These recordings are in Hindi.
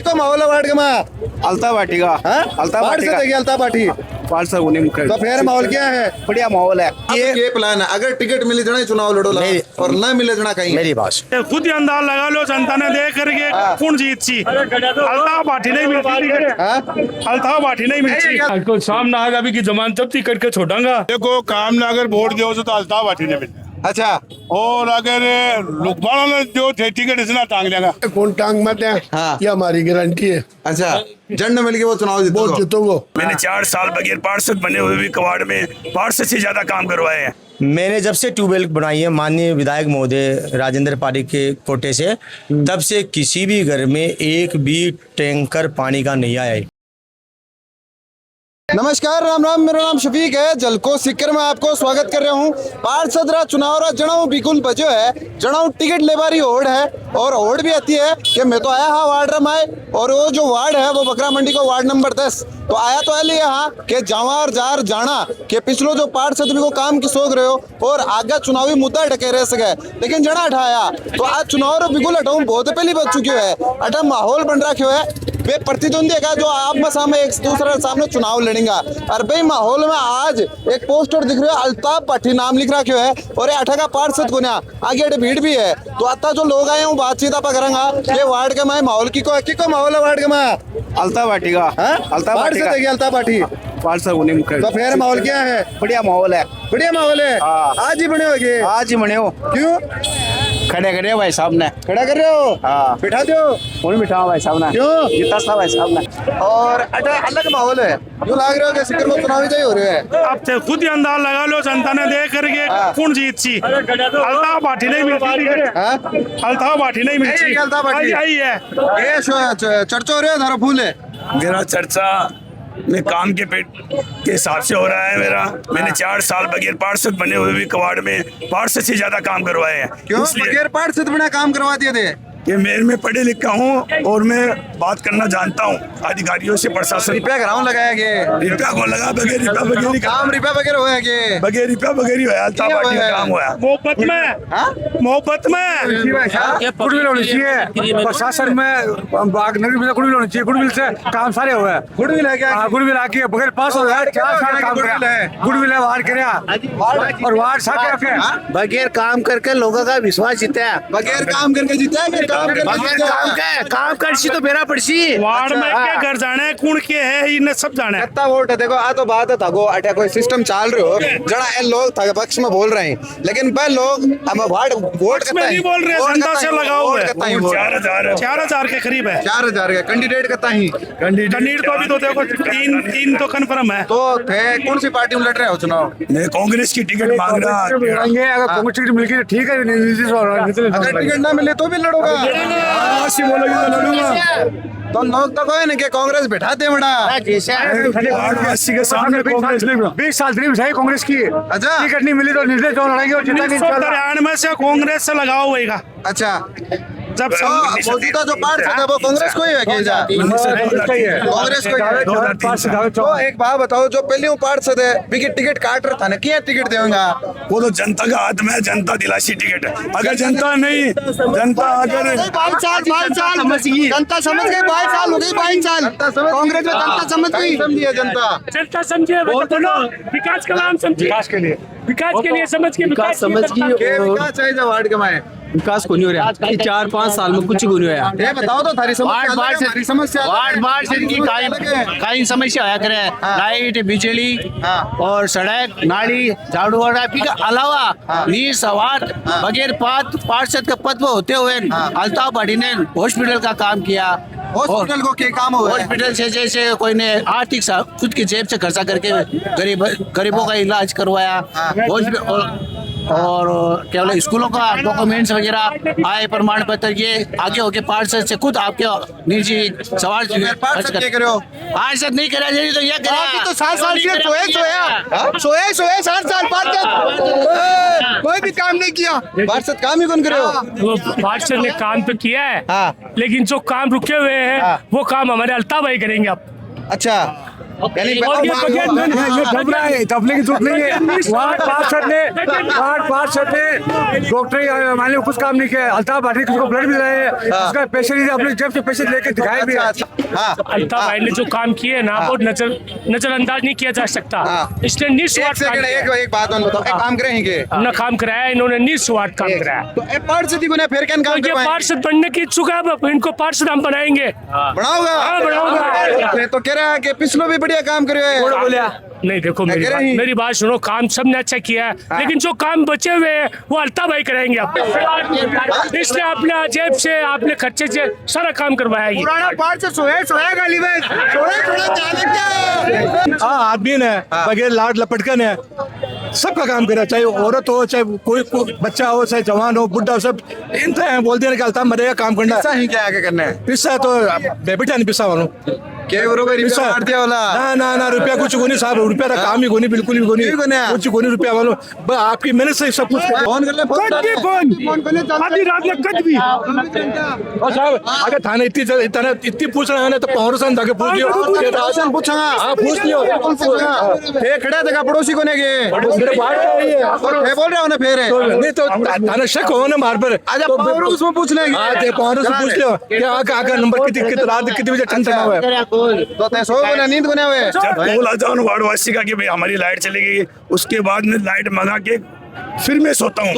तो माहौल वार्ड के में अलता पार्टी का अलता वार्ड से देखिए अलता पार्टी पार्टी उन्हीं मुख्य तो फिर माहौल क्या है? बढ़िया माहौल है। ये प्लान है, अगर टिकट मिली जना चुनाव लड़ो ला और ना मिले जना कहीं मेरी बात खुद ही अंदाज लगा लो, जनता ने देख करके कौन जीत सी। अलता पार्टी नहीं मिलती, अलता पार्टी नहीं मिलती। को सामने आज अभी की जमान जब्ती करके छोड़ांगा। देखो काम ना अगर वोट दो तो अलता पार्टी नहीं मिलती, अच्छा और अगर लुकबाड़ा ने जो टिकट इसना टांग लेगा। कौन टांग मत है हाँ। ये हमारी गारंटी है। अच्छा जन मिल के वो चुनाव जीतो वोट जीतोगे। मैंने 4 साल बगैर पार्षद बने हुए भी कवाड़ में पार्षद से ज्यादा काम करवाए हैं। मैंने जब से ट्यूबवेल बनाई है माननीय विधायक महोदय राजेंद्र पारिक के कोटे से, तब से किसी भी घर में एक भी टैंकर पानी का नहीं आया है। नमस्कार, राम राम, मेरा नाम शफीक है। जलको सिक्कर में आपको स्वागत कर रहा हूँ। पार्षद रा चुनाव रा जनाऊ बिल्कुल बजो है, जनाऊ टिकट ले बारी होड़ है और होड़ भी आती है कि मैं तो आया हाँ वार्ड रम आए, और वो जो वार्ड है वो बकरा मंडी को वार्ड नंबर 10 तो आया तो लिए हाँ कि जावार जार जाना कि पिछलो जो पार्षद भी को काम की सोच रहे हो और आगे चुनावी मुद्दा टके रह सके, लेकिन जना हटाया तो आज चुनाव रो बिल्कुल हटाऊं बहुत पहली बच चुकी है। अटा माहौल बन रखा है, वे प्रतिद्वंदी है जो आप में सामने एक दूसरे सामने चुनाव लड़ेंगे। और भाई माहौल में आज एक पोस्टर दिख रहा है, अल्ताफ पाठी नाम लिख रखे है और ये 18 का पार्षद को आगे भीड़ भी है। तो आता जो लोग आए हैं बातचीत आप करेंगे ये वार्ड के में माहौल की को माहौल है वार्ड के में अलता पार्टी का अलता वार्ड से देखिए अलता पाठी पार्टी उन्हीं मुख्य तो फिर माहौल क्या है? बढ़िया माहौल है। बढ़िया माहौल है। हाँ। आज ही बने होगे? आज ही बने हो क्यों खड़े करे भाई साहब ने खड़ा कर रहे हो? हाँ। बिठा दो उन्हें बिठाओ भाई साहब ने, क्यों? जीता था भाई साहब ने। और अटा अलग माहौल है, जो लाग रहे हो कि सिक्कर में चुनाव ही हो रहे हैं। अब तो खुद ही अंदाज लगा लो, जनता ने देख करके कौन जीत सी। अलता पार्टी नहीं मिलती, हाँ? अलता पार्टी नहीं मिलती। अलता पार्टी। यही है। ये चर्चा हो रहा है, धारा फूल है। मेरा चर्चा में काम के पेट के हिसाब से हो रहा है मेरा। मैंने 4 साल बगैर पार्षद बने हुए भी कवाड़ में पार्षद से ज्यादा काम करवाए हैं। क्यों इसलिए बगैर पार्षद बिना काम करवा दिए थे? कि मैं पढ़े लिखा हूँ और मैं बात करना जानता हूँ अधिकारियों से, प्रशासन। रुपया ग्राउंड लगाया गया, रिपा को लगा बगैर रिपा बगैर काम रुपया वगैरह हुआ है कि बगैर रिपा बगैर ही हुआ। अलता पार्टी का काम हुआ। मोहब्बत में, मोहब्बत में गुडविल होनी चाहिए प्रशासन में, गुडविल होनी चाहिए। गुडविल से काम सारे हुए हैं। गुडविल है क्या? गुडविल आके बगैर पास हो गया 4 साल काम गुडविल किया। है। गुडविल है वार्ड करे और वार्ड साके रखे। बगैर काम करके लोगों का विश्वास जीता है। बगैर काम करके जीता है कि काम करके काम करसी तो मेरा पड़सी वार्ड में क्या घर जाना है, कौन के है, इन्हें सब जाना है। कितना वोट है? देखो आ तो बात है थागो अटे कोई सिस्टम चाल रहे हो जड़ा ए लोग था पक्ष में बोल रहे हैं, लेकिन भाई लोग हम वार्ड वोट में नहीं बोल रहे, जनता से लगाओ है। 4,000 के करीब है। 4000 का कैंडिडेट कितना ही कैंडिडेट को भी तो देखो, तीन तो कन्फर्म है। तो थे कौन सी पार्टी में लड़ रहे हो चुनाव? मैं कांग्रेस की टिकट मांग रहा। अगर कांग्रेस टिकट मिल गई ठीक है, अगर टिकट ना मिले तो भी लड़ोगा? तो लोग तो कहे ना कि कांग्रेस बैठाते बड़ा। 80 के सामने 20 साल कांग्रेस की अच्छा। टिकट नहीं मिली तो निर्दलीय चुनाव लड़ेंगे और जितना नहीं चल रहा। 1993 से कांग्रेस से लगाओ होएगा। अच्छा जब तो मौजूदा जो पार्षद है वो कांग्रेस को ही है क्या? कांग्रेस को ही है। तो एक बात बताओ, जो पहले पार्षद है बिकी टिकट काट रहा था ना, क्या टिकट देगा? वो तो जनता का हाथ में है, जनता दिलासी टिकट है। अगर जनता नहीं, जनता अगर 5 साल जनता समझ गई, 5 साल हो गई, 5 साल कांग्रेस में जनता समझ गई, समझी है जनता समझे, विकास का नाम समझे, विकास के लिए समझ के विकास चाहिए वार्ड के माए विकास को नहीं हो रहा 4-5 साल में कुछ को नहीं होया। ये बताओ तो थारी समस्या वार्ड से इनकी काई समस्या होया करे, लाइट, बिजली और सड़क, नाली, झाड़ू वाड़ा के अलावा नी सवार बगैर पार्षद का पद होते हुए अल्ताफ पाठी ने हॉस्पिटल का काम किया। हॉस्पिटल को क्या काम हुआ? हॉस्पिटल से जैसे कोई ने आर्थिक खुद की जेब से खर्चा करके गरीबों का इलाज करवाया। और क्या बोले स्कूलों का डॉक्यूमेंट्स वगैरह, आय प्रमाण पत्र, ये आगे होके पार्षद से खुद आपके निजी सवाल पार्षद क्या करो? पार्षद नहीं करा जाए तो ये तो 7 साल से सोए 7 साल कोई भी काम नहीं किया। पार्षद काम ही कौन करे? वो पार्षद ने काम तो किया है, लेकिन जो काम रुके हुए हैं वो काम हमारे अल्ताफ भाई करेंगे अब। अच्छा यानी और ये बगैर ये घबरा है, दबने की जरूरत नहीं है। वार्ड पार्षद ने डॉक्टर मान लो कुछ काम नहीं किया। अल्ताफ भाटी किसी को ब्लड मिल रहा है, उसका पेशेंट अपने जेब से पैसे लेके दिखाए भी। हाँ अल्ताफ भाई ने जो काम किए ना वो नजरअंदाज नहीं किया जा सकता। हाँ। इसने एक निस्वार्थ काम सेकंड, किया। एक बात और बताओ, एक काम करेंगे अपना काम कराया इन्होंने, निस्वार्थ काम कराया। तो पार्षद ही बने फिर क्या काम तो ये करवाएंगे? पार्षद बनने की इच्छुक है, अब इनको पार्षद हम बनाएंगे। बनाओगा? हाँ, बनाऊंगा। मैं तो कह रहा है कि पिछलो भी बढ़िया काम करियो है। नहीं देखो मैं कह रही- मेरी बात सुनो, काम सबने अच्छा किया है, लेकिन जो काम बचे हुए हैं वो अल्ताफ भाई करेंगे अब। इसलिए अपने जेब से, अपने खर्चे से सारा काम करवाया ये। हाँ, आदमी ने बगैर लाड लपटकन है, सबका काम करा, चाहे औरत हो, चाहे कोई बच्चा हो, चाहे जवान हो, बुढ़ा हो, सब इनसे बोलते हैं कि अल्ताफ मरेगा काम करना। ऐसा ही क्या आगे करना है? पिस्सा तो बेटा नहीं पिस्सा वालों क्या बरोबर पिस्सा मार दिया वाला? ना रुपया कुछ कोनी साहब, रुपया का काम ही कोनी, बिल्कुल भी कोनी, कुछ कोनी रुपया वालों, बस आपकी मेहनत से सब कुछ। फोन कर ले, फोन आधी रात में कद भी और साहब अगर थाने इतनी पूछ रहे हैं ना तो पहुंच जाके पूछ लियो। पूछूंगा। हाँ, पूछ लियो। ये खड़ा था पड़ोसी को ने मेरे बाहर का ही है। मैं बोल रहा हूँ ना फिर तो नहीं तो थाना शक हो ना मार पर। अच्छा तो पड़ोस में पूछ लेंगे। हाँ, ते पहुंच से पूछ लियो क्या आका नंबर कितनी रात कितने बजे ठंड चढ़ा हुआ है। तो तै सो को नींद को ने हुए। जब कॉल आता है वार्ड वासी का कि भाई हमारी लाइट चली गई, उसके बाद में लाइट मंगा के फिर मैं सोता हूँ।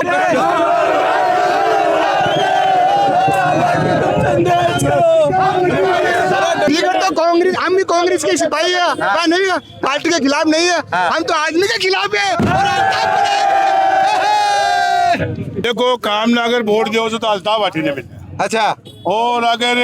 टिकट तो कांग्रेस, हम भी कांग्रेस के सिपाही है, नहीं है, पार्टी के खिलाफ नहीं है, हम तो आदमी के खिलाफ है। देखो काम ना अगर वोट दो तो अल्ताफ भाटी ने मिलना, अच्छा और अगर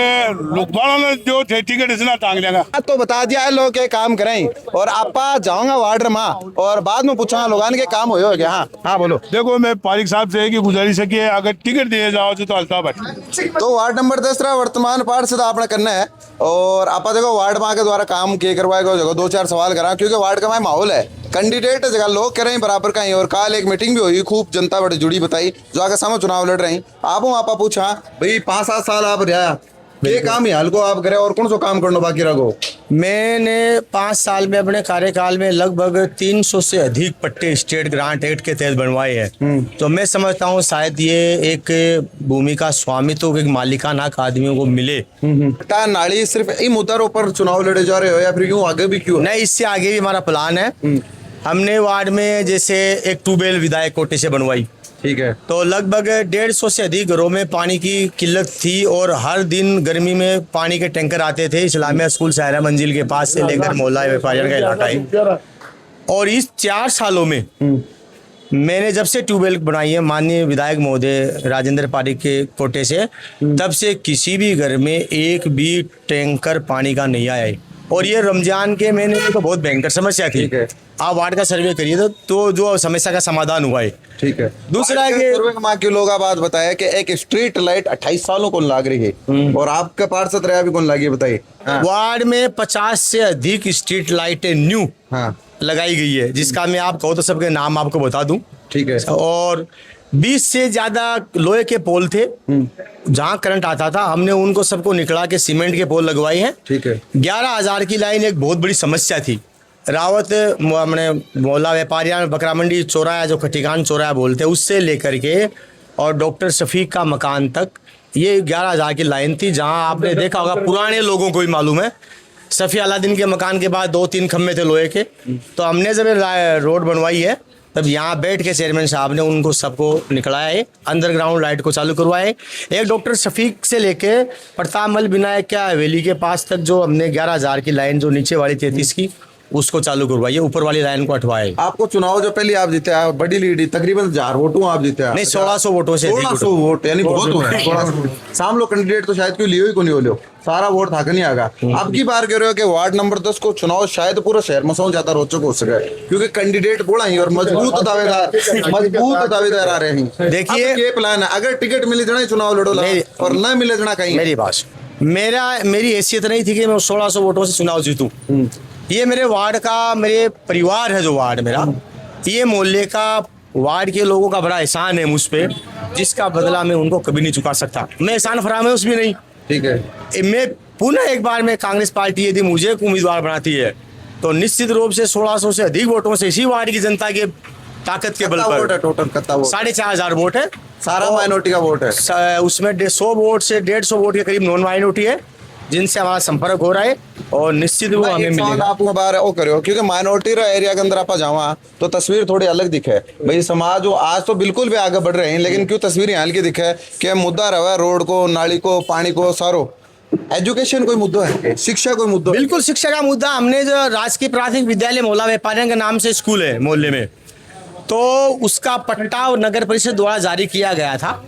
लुकबाड़ा ने जो टिकट इसना टांग लेगा। तो बता दिया है लोग के काम करें और आपा जाऊंगा वार्ड रमा और बाद में पूछूंगा लोगों के काम हो गया। हाँ हाँ बोलो। देखो मैं पारिक साहब से की गुजारिश है कि अगर टिकट दिए जाओ तो अल्ताफ भाटी। तो वार्ड नंबर 10 रहा वर्तमान पार्षद आपने करना है और आपा देखो वार्ड माँ के द्वारा काम किए करवाएगा जगह 2-4 सवाल करा क्योंकि वार्ड का माहौल है, कैंडिडेट जगह लोग कह रहे हैं बराबर का ही। और कल एक मीटिंग भी हुई, खूब जनता बड़ी जुड़ी बताई जो आगे सामने चुनाव लड़ रही। आपा पूछा भाई 5-7 साल आप रहा ये काम ही हाल को आप करे और कौन सा काम करना बाकी रहो? मैंने 5 साल में अपने कार्यकाल में लगभग 300 से अधिक पट्टे स्टेट ग्रांट एक्ट के तहत बनवाए हैं। तो मैं समझता हूँ शायद ये एक भूमि का स्वामित्व एक मालिकाना हक आदमियों को मिले। नाली सिर्फ इन मुद्दों पर चुनाव लड़े जा रहे हो या फिर क्यों आगे भी क्यों? नहीं, इससे आगे भी हमारा प्लान है। हमने वार्ड में जैसे एक ट्यूबवेल विधायक कोटे से बनवाई, ठीक है, तो लगभग 150 से अधिक घरों में पानी की किल्लत थी और हर दिन गर्मी में पानी के टैंकर आते थे इस्लामिया स्कूल सहरा मंजिल के पास से लेकर मोहल्ला व्यापारियों का इलाका है। और इस 4 सालों में मैंने जब से ट्यूबवेल बनाई है माननीय विधायक महोदय राजेंद्र पारिक के कोटे से, तब से किसी भी घर में एक भी टैंकर पानी का नहीं आया है। और ये रमजान के महीने में तो बहुत भयंकर समस्या थी। आप वार्ड का सर्वे करिए तो जो समस्या का समाधान हुआ है। ठीक है। दूसरा वार्ड है के कि सर्वे माँ के लोग बात बताया कि एक स्ट्रीट लाइट 28 सालों को लाग रही है और आपका पार्षद रहा भी कौन लागी बताइए? हाँ। वार्ड में 50 से अधिक स्ट्रीट लाइटें न्यू लगाई गई है, जिसका मैं आप कहो तो सबके नाम आपको बता दूं। ठीक है। और 20 से ज्यादा लोहे के पोल थे जहां करंट आता था, हमने उनको सबको निकला के सीमेंट के पोल लगवाए हैं। ठीक है। 11,000 की लाइन एक बहुत बड़ी समस्या थी। रावत हमने मोहल्ला व्यापारिया बकरा मंडी चौराहा जो खटीकान चौराहा बोलते हैं उससे लेकर के और डॉक्टर शफीक का मकान तक ये 11,000 की लाइन थी, जहां आपने देखा होगा पुराने लोगों को भी मालूम है सफ़ी अलादीन के मकान के बाद 2-3 खम्भे थे लोहे के। तो हमने जब रोड बनवाई है तब यहाँ बैठ के चेयरमैन साहब ने उनको सबको निकलाया है, अंडरग्राउंड लाइट को चालू करवाया है। एक डॉक्टर शफीक से लेके प्रतापमल विनायक क्या हवेली के पास तक जो हमने 11,000 की लाइन जो नीचे वाली 33 की उसको चालू करवाइए, ऊपर वाली लाइन को हटवाए। आपको चुनाव जो पहले आप जीते हैं बड़ी लीड तकरीबन 1000 वोटों आप जीते हैं। नहीं 1600 वोटों से 1600 वोट यानी बहुत हो है। 1600 सामलो कैंडिडेट तो शायद कोई लियो ही को नहीं हो लियो, सारा वोट था नहीं आगा। अब की बार कह रहे हो कि वार्ड नंबर 10 को चुनाव शायद पूरा शहर में सौ ज्यादा रोचक हो सके क्योंकि कैंडिडेट बोला ही और मजबूत दावेदार आ रहे हैं। देखिए ये प्लान है, अगर टिकट मिले जना चुनाव लड़ो और न मिले जना कहीं। मेरी बात, मेरी हैसियत नहीं थी कि मैं 1600 वोटों से चुनाव जीतूं। ये मेरे वार्ड का, मेरे परिवार है जो वार्ड मेरा, ये मोहल्ले का, वार्ड के लोगों का बड़ा एहसान है मुझ पे, जिसका बदला मैं उनको कभी नहीं चुका सकता। मैं एहसान फरामोश भी नहीं। ठीक है। मैं पुनः एक बार में कांग्रेस पार्टी यदि मुझे उम्मीदवार बनाती है तो निश्चित रूप से 1600 से अधिक वोटों से इसी वार्ड की जनता के ताकत के बल कितना वोट पर है टोटल, कितना वोट? 4500 वोट है। सारा माइनॉरिटी का वोट है। उसमें 100 वोट से 150 वोट के करीब नॉन माइनॉरिटी है, जिनसे हमारा संपर्क हो रहा है और निश्चित वो हमें मिलेगा। आपको बार वो करो क्योंकि माइनॉरिटी एरिया के अंदर आप जावा तो तस्वीर थोड़ी अलग दिखे भाई। समाज वो आज तो बिल्कुल भी आगे बढ़ रहे हैं, लेकिन क्यों तस्वीर यहाँ की दिखे कि मुद्दा रहा है रोड को, नाली को, पानी को, सारो एजुकेशन कोई मुद्दा है, शिक्षा कोई मुद्दा? बिल्कुल शिक्षा का मुद्दा। हमने जो राजकीय प्राथमिक विद्यालय मौला व्यापारियों के नाम से स्कूल है मोहल्ले में, तो उसका पट्टा और नगर परिषद द्वारा जारी किया गया था।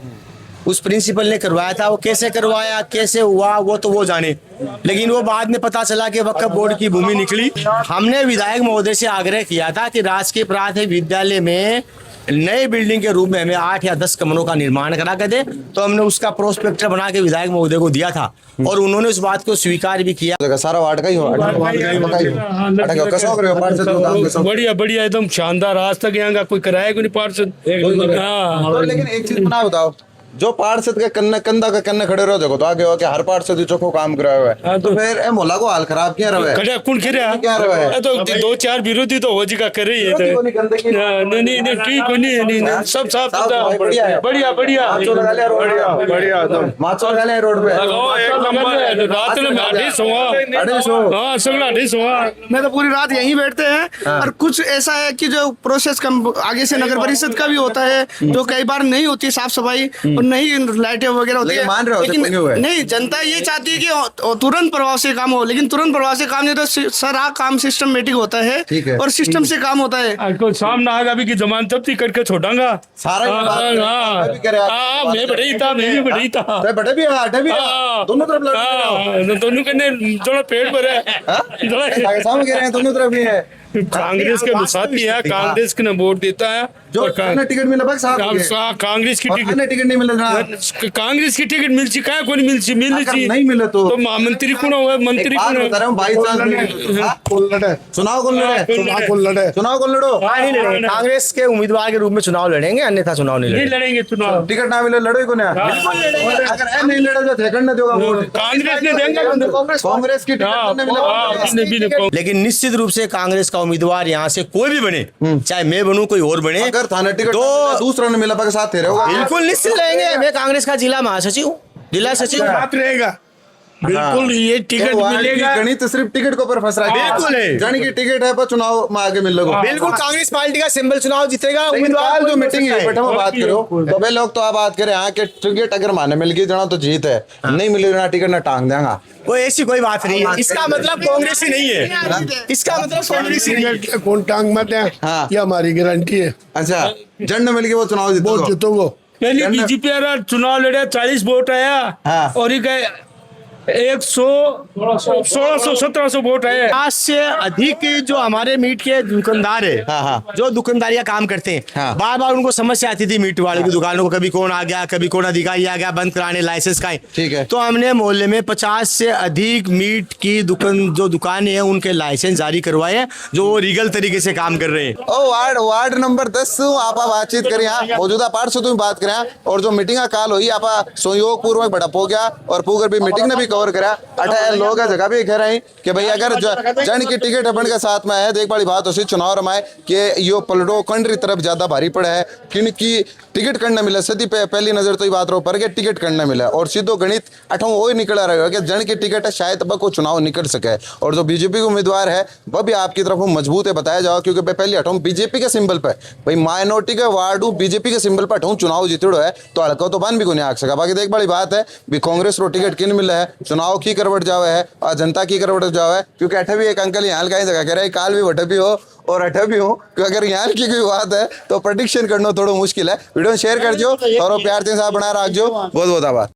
उस प्रिंसिपल ने करवाया था, वो कैसे करवाया, कैसे हुआ वो तो वो जाने, लेकिन वो बाद में पता चला कि वक्फ बोर्ड की भूमि निकली। हमने विधायक महोदय से आग्रह किया था कि राजकीय प्राथमिक विद्यालय में नए बिल्डिंग के रूप में हमें 8 या 10 कमरों का निर्माण करा के दे, तो हमने उसका प्रोस्पेक्टर बना के विधायक महोदय को दिया था और उन्होंने उस बात को स्वीकार भी किया। सारा वार्ड का ही हो बढ़िया बढ़िया एकदम शानदार। आज तक यहाँ का कोई कराया कोई नहीं पार्षद। हाँ लेकिन एक चीज बना बताओ, जो पार्षद के कंधा का कन्ने खड़े रहो देखो तो आगे हो कि हर पार्षद ही चोखो काम करा हुआ है, तो फिर ए मोहल्ला को हाल खराब क्या रहा है? कौन खेरा क्या रहा है? तो 2-4 विरोधी तो हो जी का कर रही है। नहीं ठीक को नहीं सब साफ सुथरा बढ़िया है। बढ़िया बढ़िया माचो लगा लिया रोड पे, बढ़िया एकदम माचो लगा लिया रोड पे। रात में 250 हाँ सगला 250 मैं तो पूरी रात यहीं बैठते हैं। और कुछ ऐसा है कि जो प्रोसेस कम आगे से नगर परिषद का भी होता है, जो कई बार नहीं होती साफ सफाई और नहीं लाइटें वगैरह होती है, मान रहे हो लेकिन हुए। नहीं, जनता ये चाहती है कि तुरंत प्रभाव से काम हो, लेकिन तुरंत प्रभाव से काम नहीं होता। सारा काम सिस्टमेटिक होता है और सिस्टम से काम होता है। को सामने आगा भी की जमान जब्ती करके छोड़ांगा सारा मैं बढ़ी था, मैं भी बढ़ी था, बड़े भी आटे भी दोनों तरफ लड़ दोनों कने थोड़ा पेट भरे सामने कह रहे हैं, दोनों तरफ भी है। कांग्रेस के मुसाफी है, कांग्रेस के न वोट देता है जो टिकट मिला बस कांग्रेस की टिकट नहीं मिल रहा, कांग्रेस की टिकट मिलची काय कोनी मिलची नहीं मिले तो महामंत्री कौन हुआ, मंत्री कौन बता रहा हूँ 22 साल चुनाव कौन लड़े, चुनाव कौन लड़ो? कांग्रेस के उम्मीदवार के रूप में चुनाव लड़ेंगे, अन्यथा चुनाव नहीं लड़ेंगे चुनाव। टिकट ना मिले लड़ो ही को अगर नहीं लड़े तो ठेकड़ न देगा वोट, कांग्रेस ने देंगे, कांग्रेस की टिकट। लेकिन निश्चित रूप से कांग्रेस का उम्मीदवार यहाँ से कोई भी बने, चाहे मैं बनूं कोई और बने, अगर थाना टिकट तो दूसरा ने मिला साथ थे रहेगा बिल्कुल निश्चित रहेंगे। मैं कांग्रेस का जिला महासचिव हूँ, जिला सचिव रहेगा बिल्कुल। ये टिकट मिलेगा, गणित सिर्फ टिकट के ऊपर फंस रहा है। बिल्कुल है, जानी की टिकट है पर चुनाव में आगे मिल लगा। बिल्कुल कांग्रेस पार्टी का सिंबल चुनाव जीतेगा। उम्मीदवार जो मीटिंग है बैठा में बात करो तो वे लोग तो आप बात करें यहाँ के टिकट अगर माने मिल गई जना तो जीत है, नहीं मिले ना टिकट ना टांग देगा। वो ऐसी कोई बात नहीं है, इसका मतलब कांग्रेस ही नहीं है, इसका मतलब कांग्रेस ही नहीं है। कौन टांग मत है, ये हमारी गारंटी है। अच्छा झंड मिल गए वो चुनाव जीतोगे। पहले बीजेपी चुनाव लड़े 40 वोट आया और ये 1600-1700 वोट है। 50 से अधिक जो हमारे मीट के दुकानदार है, जो दुकानदारियां काम करते हैं, बार बार उनको समस्या आती थी मीट वाले की दुकानों को, कभी कौन आ गया, कभी कौन अधिकारी आ गया बंद कराने लाइसेंस का। ठीक है, तो हमने मोहल्ले में 50 से अधिक मीट की दुकानें हैं उनके लाइसेंस जारी करवाए हैं, जो वो लीगल तरीके से काम कर रहे हैं। वार्ड नंबर 10 आप बातचीत करें, मौजूदा पार्षद में बात करें और जो मीटिंग का काल हुई आप सहयोग पूर्वक बड़ा हो गया और पूगर भी मीटिंग ने भी कवर करा। अठा लोग जगह भी कह रहे हैं कि भाई अगर जन की टिकट अपन के साथ में है, देख बड़ी बात उसी चुनाव रमाए कि यो पलटो कंट्री तरफ ज्यादा भारी पड़ा है, क्योंकि टिकट करना मिला सदी पहली नजर तो ये बात रो पर के टिकट करना मिला और सीधो गणित अठों वही निकला रहेगा कि जन की टिकट है शायद अब को चुनाव निकल सके। और जो बीजेपी के उम्मीदवार है वह भी आपकी तरफ मजबूत है बताया जाओ, क्योंकि पहले हटो बीजेपी के सिंबल पर भाई माइनॉरिटी के वार्ड बीजेपी के सिंबल पर हटो चुनाव जीतड़ो है तो हड़को तो बन भी को नहीं आ सका। बाकी देख बड़ी बात है भी कांग्रेस रो टिकट किन मिला है, चुनाव की करवट जावे है और जनता की करवट जावे है, क्योंकि अठे भी एक अंकल यहाँ का जगह कह रहे हैं काल भी वटे भी हो और अठे भी हो, क्योंकि अगर यहाँ की कोई बात है तो प्रेडिक्शन करना थोड़ा मुश्किल है। वीडियो शेयर कर दो और प्यार से साथ बना रख जो। बहुत बहुत आभार।